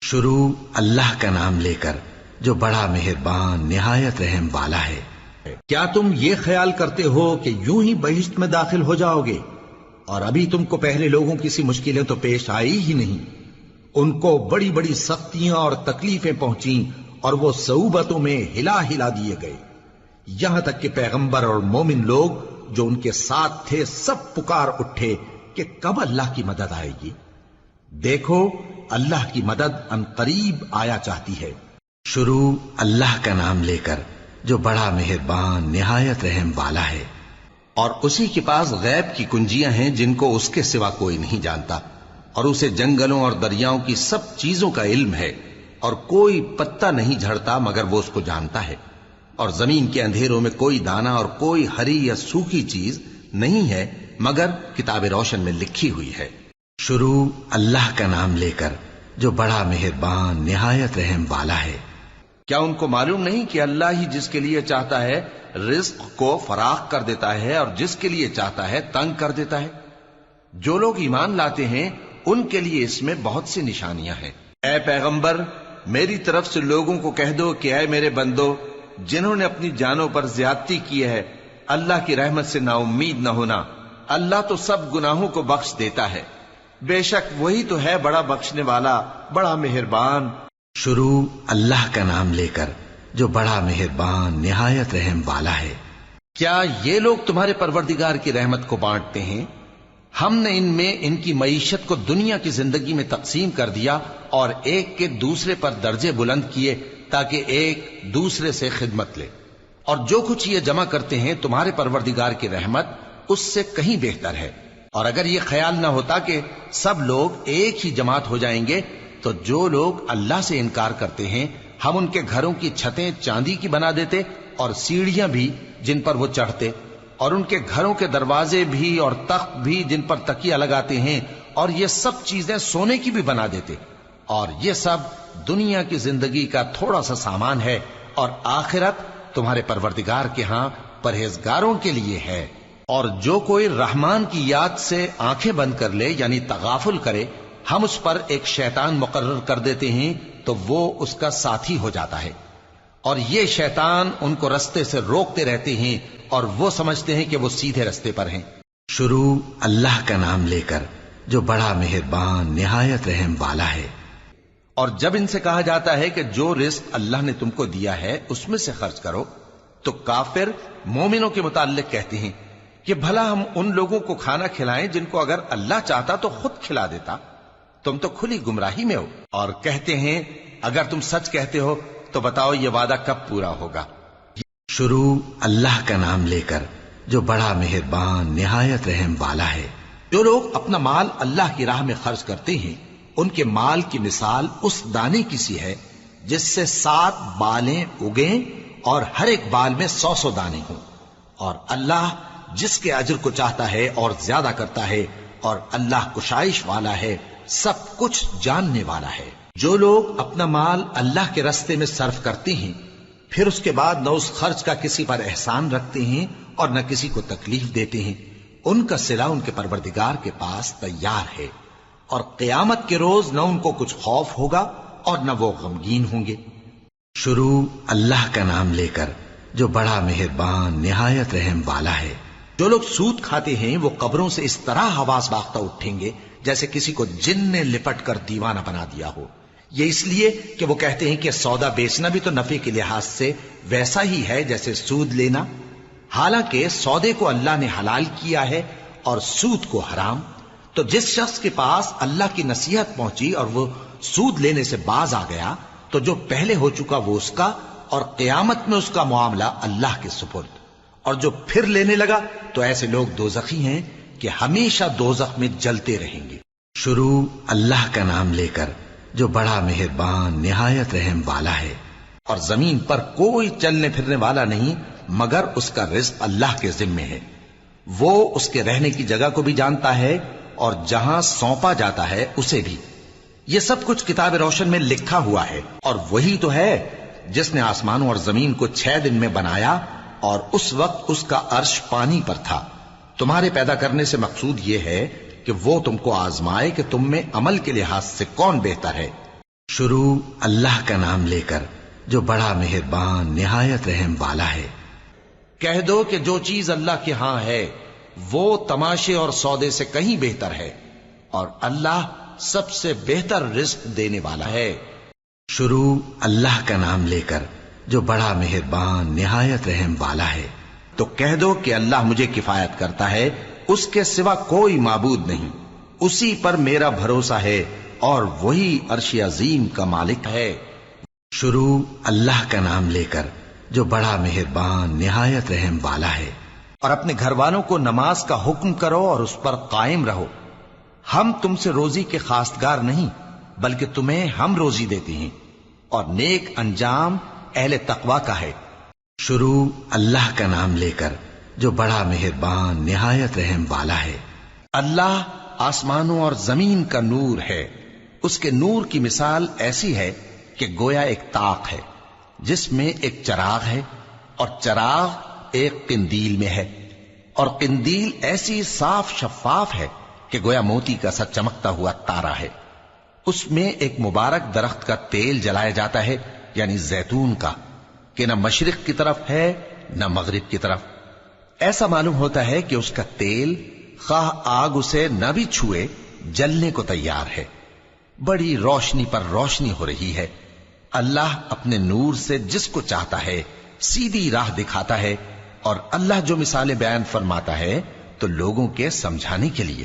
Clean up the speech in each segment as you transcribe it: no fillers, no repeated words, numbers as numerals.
شروع اللہ کا نام لے کر جو بڑا مہربان نہایت رحم والا ہے۔ کیا تم یہ خیال کرتے ہو کہ یوں ہی بہشت میں داخل ہو جاؤ گے؟ اور ابھی تم کو پہلے لوگوں کی سی مشکلیں تو پیش آئی ہی نہیں۔ ان کو بڑی بڑی سختیاں اور تکلیفیں پہنچیں اور وہ صعوبتوں میں ہلا ہلا دیے گئے، یہاں تک کہ پیغمبر اور مومن لوگ جو ان کے ساتھ تھے سب پکار اٹھے کہ کب اللہ کی مدد آئے گی۔ دیکھو اللہ کی مدد عنقریب آیا چاہتی ہے۔ شروع اللہ کا نام لے کر جو بڑا مہربان نہایت رحم والا ہے۔ اور اسی کے پاس غیب کی کنجیاں ہیں جن کو اس کے سوا کوئی نہیں جانتا، اور اسے جنگلوں اور دریاؤں کی سب چیزوں کا علم ہے، اور کوئی پتا نہیں جھڑتا مگر وہ اس کو جانتا ہے، اور زمین کے اندھیروں میں کوئی دانہ اور کوئی ہری یا سوکھی چیز نہیں ہے مگر کتاب روشن میں لکھی ہوئی ہے۔ شروع اللہ کا نام لے کر جو بڑا مہربان نہایت رحم والا ہے۔ کیا ان کو معلوم نہیں کہ اللہ ہی جس کے لیے چاہتا ہے رزق کو فراخ کر دیتا ہے اور جس کے لیے چاہتا ہے تنگ کر دیتا ہے؟ جو لوگ ایمان لاتے ہیں ان کے لیے اس میں بہت سی نشانیاں ہیں۔ اے پیغمبر، میری طرف سے لوگوں کو کہہ دو کہ اے میرے بندو، جنہوں نے اپنی جانوں پر زیادتی کی ہے، اللہ کی رحمت سے نا امید نہ ہونا۔ اللہ تو سب گناہوں کو بخش دیتا ہے، بے شک وہی تو ہے بڑا بخشنے والا، بڑا مہربان۔ شروع اللہ کا نام لے کر جو بڑا مہربان نہایت رحم والا ہے۔ کیا یہ لوگ تمہارے پروردگار کی رحمت کو بانٹتے ہیں؟ ہم نے ان میں ان کی معیشت کو دنیا کی زندگی میں تقسیم کر دیا اور ایک کے دوسرے پر درجے بلند کیے تاکہ ایک دوسرے سے خدمت لے، اور جو کچھ یہ جمع کرتے ہیں تمہارے پروردگار کی رحمت اس سے کہیں بہتر ہے۔ اور اگر یہ خیال نہ ہوتا کہ سب لوگ ایک ہی جماعت ہو جائیں گے تو جو لوگ اللہ سے انکار کرتے ہیں ہم ان کے گھروں کی چھتیں چاندی کی بنا دیتے اور سیڑھیاں بھی جن پر وہ چڑھتے، اور ان کے گھروں کے دروازے بھی اور تخت بھی جن پر تکیہ لگاتے ہیں، اور یہ سب چیزیں سونے کی بھی بنا دیتے، اور یہ سب دنیا کی زندگی کا تھوڑا سا سامان ہے، اور آخرت تمہارے پروردگار کے ہاں پرہیزگاروں کے لیے ہے۔ اور جو کوئی رحمان کی یاد سے آنکھیں بند کر لے یعنی تغافل کرے، ہم اس پر ایک شیطان مقرر کر دیتے ہیں تو وہ اس کا ساتھی ہو جاتا ہے، اور یہ شیطان ان کو رستے سے روکتے رہتے ہیں اور وہ سمجھتے ہیں کہ وہ سیدھے رستے پر ہیں۔ شروع اللہ کا نام لے کر جو بڑا مہربان نہایت رحم والا ہے۔ اور جب ان سے کہا جاتا ہے کہ جو رزق اللہ نے تم کو دیا ہے اس میں سے خرچ کرو، تو کافر مومنوں کے متعلق کہتے ہیں کہ بھلا ہم ان لوگوں کو کھانا کھلائیں جن کو اگر اللہ چاہتا تو خود کھلا دیتا، تم تو کھلی گمراہی میں ہو۔ اور کہتے ہیں اگر تم سچ کہتے ہو تو بتاؤ یہ وعدہ کب پورا ہوگا۔ شروع اللہ کا نام لے کر جو بڑا مہربان نہایت رحم والا ہے۔ جو لوگ اپنا مال اللہ کی راہ میں خرچ کرتے ہیں ان کے مال کی مثال اس دانے کی سی ہے جس سے 7 بالیں اگیں اور ہر ایک بال میں 100 دانے ہوں، اور اللہ جس کے اجر کو چاہتا ہے اور زیادہ کرتا ہے، اور اللہ کشائش والا ہے، سب کچھ جاننے والا ہے۔ جو لوگ اپنا مال اللہ کے راستے میں صرف کرتے ہیں پھر اس کے بعد نہ اس خرچ کا کسی پر احسان رکھتے ہیں اور نہ کسی کو تکلیف دیتے ہیں، ان کا صلہ ان کے پروردگار کے پاس تیار ہے، اور قیامت کے روز نہ ان کو کچھ خوف ہوگا اور نہ وہ غمگین ہوں گے۔ شروع اللہ کا نام لے کر جو بڑا مہربان نہایت رحم والا ہے۔ جو لوگ سود کھاتے ہیں وہ قبروں سے اس طرح حواس باختہ اٹھیں گے جیسے کسی کو جن نے لپٹ کر دیوانہ بنا دیا ہو، یہ اس لیے کہ وہ کہتے ہیں کہ سودا بیچنا بھی تو نفع کے لحاظ سے ویسا ہی ہے جیسے سود لینا، حالانکہ سودے کو اللہ نے حلال کیا ہے اور سود کو حرام۔ تو جس شخص کے پاس اللہ کی نصیحت پہنچی اور وہ سود لینے سے باز آ گیا تو جو پہلے ہو چکا وہ اس کا، اور قیامت میں اس کا معاملہ اللہ کے سپرد، اور جو پھر لینے لگا تو ایسے لوگ دوزخی ہیں کہ ہمیشہ دوزخ میں جلتے رہیں گے۔ شروع اللہ کا نام لے کر جو بڑا مہربان نہایت رحم والا ہے۔ اور زمین پر کوئی چلنے پھرنے والا نہیں مگر اس کا رزق اللہ کے ذمے ہے، وہ اس کے رہنے کی جگہ کو بھی جانتا ہے اور جہاں سونپا جاتا ہے اسے بھی۔ یہ سب کچھ کتاب روشن میں لکھا ہوا ہے، اور وہی تو ہے جس نے آسمانوں اور زمین کو 6 دن میں بنایا، اور اس وقت اس کا عرش پانی پر تھا۔ تمہارے پیدا کرنے سے مقصود یہ ہے کہ وہ تم کو آزمائے کہ تم میں عمل کے لحاظ سے کون بہتر ہے۔ شروع اللہ کا نام لے کر جو بڑا مہربان نہایت رحم والا ہے۔ کہہ دو کہ جو چیز اللہ کے ہاں ہے وہ تماشے اور سودے سے کہیں بہتر ہے، اور اللہ سب سے بہتر رزق دینے والا ہے۔ شروع اللہ کا نام لے کر جو بڑا مہربان نہایت رحم والا ہے۔ تو کہہ دو کہ اللہ مجھے کفایت کرتا ہے، اس کے سوا کوئی معبود نہیں، اسی پر میرا بھروسہ ہے اور وہی عرش عظیم کا مالک ہے۔ شروع اللہ کا نام لے کر جو بڑا مہربان نہایت رحم والا ہے۔ اور اپنے گھر والوں کو نماز کا حکم کرو اور اس پر قائم رہو۔ ہم تم سے روزی کے خواستگار نہیں، بلکہ تمہیں ہم روزی دیتے ہیں، اور نیک انجام اہل تقوی کا ہے۔ شروع اللہ کا نام لے کر جو بڑا مہربان نہایت رحم والا ہے۔ اللہ آسمانوں اور زمین کا نور ہے، اس کے نور کی مثال ایسی ہے کہ گویا ایک طاق ہے جس میں ایک چراغ ہے، اور چراغ ایک قندیل میں ہے، اور قندیل ایسی صاف شفاف ہے کہ گویا موتی کا سا چمکتا ہوا تارا ہے۔ اس میں ایک مبارک درخت کا تیل جلایا جاتا ہے، یعنی زیتون کا، کہ نہ مشرق کی طرف ہے نہ مغرب کی طرف۔ ایسا معلوم ہوتا ہے کہ اس کا تیل خواہ آگ اسے نہ بھی چھوئے جلنے کو تیار ہے۔ بڑی روشنی پر روشنی ہو رہی ہے۔ اللہ اپنے نور سے جس کو چاہتا ہے سیدھی راہ دکھاتا ہے، اور اللہ جو مثالیں بیان فرماتا ہے تو لوگوں کے سمجھانے کے لیے،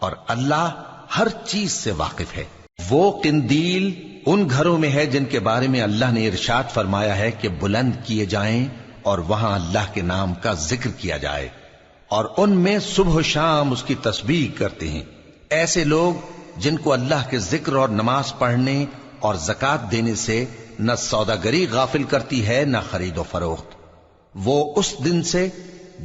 اور اللہ ہر چیز سے واقف ہے۔ وہ قندیل ان گھروں میں ہے جن کے بارے میں اللہ نے ارشاد فرمایا ہے کہ بلند کیے جائیں اور وہاں اللہ کے نام کا ذکر کیا جائے، اور ان میں صبح و شام اس کی تسبیح کرتے ہیں۔ ایسے لوگ جن کو اللہ کے ذکر اور نماز پڑھنے اور زکوٰۃ دینے سے نہ سوداگری غافل کرتی ہے نہ خرید و فروخت، وہ اس دن سے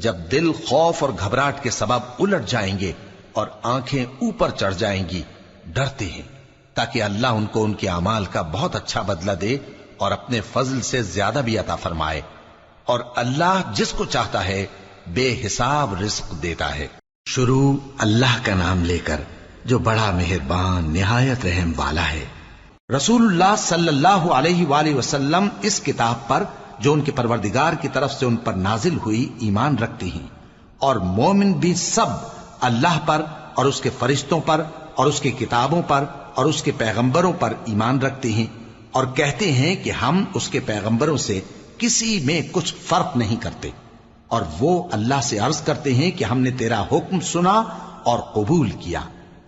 جب دل خوف اور گھبراہٹ کے سبب الٹ جائیں گے اور آنکھیں اوپر چڑھ جائیں گی ڈرتے ہیں، تاکہ اللہ ان کو ان کے اعمال کا بہت اچھا بدلہ دے اور اپنے فضل سے زیادہ بھی عطا فرمائے۔ اور اللہ جس کو چاہتا ہے بے حساب رزق دیتا ہے۔ شروع اللہ کا نام لے کر جو بڑا مہربان نہایت رحم والا ہے۔ رسول اللہ صلی اللہ علیہ وآلہ وسلم اس کتاب پر جو ان کے پروردگار کی طرف سے ان پر نازل ہوئی ایمان رکھتے ہیں، اور مومن بھی سب اللہ پر اور اس کے فرشتوں پر اور اس کی کتابوں پر اور اس کے پیغمبروں پر ایمان رکھتے ہیں، اور کہتے ہیں کہ ہم اس کے پیغمبروں سے کسی میں کچھ فرق نہیں کرتے، اور وہ اللہ سے عرض کرتے ہیں کہ ہم نے تیرا حکم سنا اور قبول کیا۔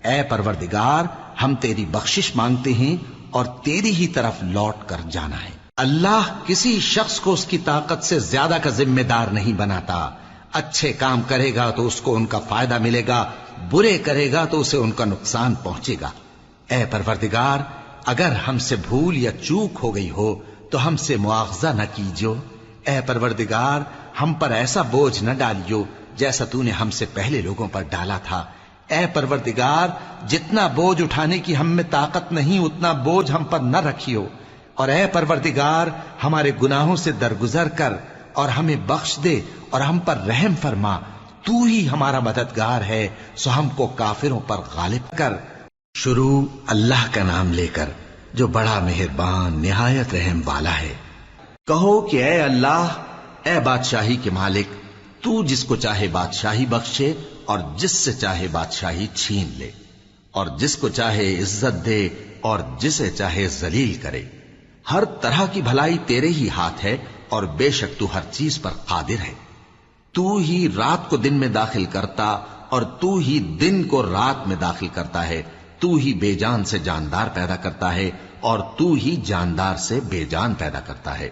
اے پروردگار، ہم تیری بخشش مانگتے ہیں اور تیری ہی طرف لوٹ کر جانا ہے۔ اللہ کسی شخص کو اس کی طاقت سے زیادہ کا ذمہ دار نہیں بناتا۔ اچھے کام کرے گا تو اس کو ان کا فائدہ ملے گا، برے کرے گا تو اسے ان کا نقصان پہنچے گا۔ اے پروردگار، اگر ہم سے بھول یا چوک ہو گئی ہو تو ہم سے مواخذہ نہ کیجو۔ اے پروردگار، ہم پر ایسا بوجھ نہ ڈالیو جیسا تو نے ہم سے پہلے لوگوں پر ڈالا تھا۔ اے پروردگار، جتنا بوجھ اٹھانے کی ہم میں طاقت نہیں اتنا بوجھ ہم پر نہ رکھیو، اور اے پروردگار، ہمارے گناہوں سے درگزر کر اور ہمیں بخش دے اور ہم پر رحم فرما۔ تو ہی ہمارا مددگار ہے، سو ہم کو کافروں پر غالب کر۔ شروع اللہ کا نام لے کر جو بڑا مہربان نہایت رحم والا ہے۔ کہو کہ اے اللہ، اے بادشاہی کے مالک، تو جس کو چاہے بادشاہی بخشے اور جس سے چاہے بادشاہی چھین لے، اور جس کو چاہے عزت دے اور جسے چاہے ذلیل کرے۔ ہر طرح کی بھلائی تیرے ہی ہاتھ ہے، اور بے شک تو ہر چیز پر قادر ہے۔ تو ہی رات کو دن میں داخل کرتا اور تو ہی دن کو رات میں داخل کرتا ہے۔ تو ہی بے جان سے جاندار پیدا کرتا ہے اور تو ہی جاندار سے بے جان پیدا کرتا ہے،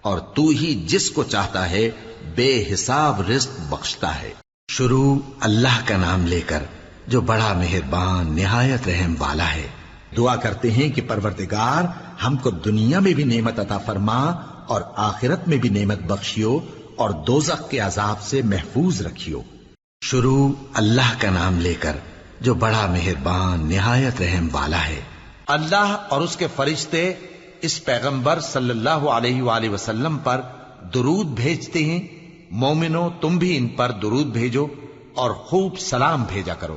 اور تو ہی جس کو چاہتا ہے بے حساب رزق بخشتا ہے۔ شروع اللہ کا نام لے کر جو بڑا مہربان نہایت رحم والا ہے۔ دعا کرتے ہیں کہ پروردگار ہم کو دنیا میں بھی نعمت عطا فرما اور آخرت میں بھی نعمت بخشیو اور دوزخ کے عذاب سے محفوظ رکھیو۔ شروع اللہ کا نام لے کر جو بڑا مہربان نہایت رحم والا ہے۔ اللہ اور اس کے فرشتے اس پیغمبر صلی اللہ علیہ وآلہ وسلم پر درود بھیجتے ہیں۔ مومنو، تم بھی ان پر درود بھیجو اور خوب سلام بھیجا کرو۔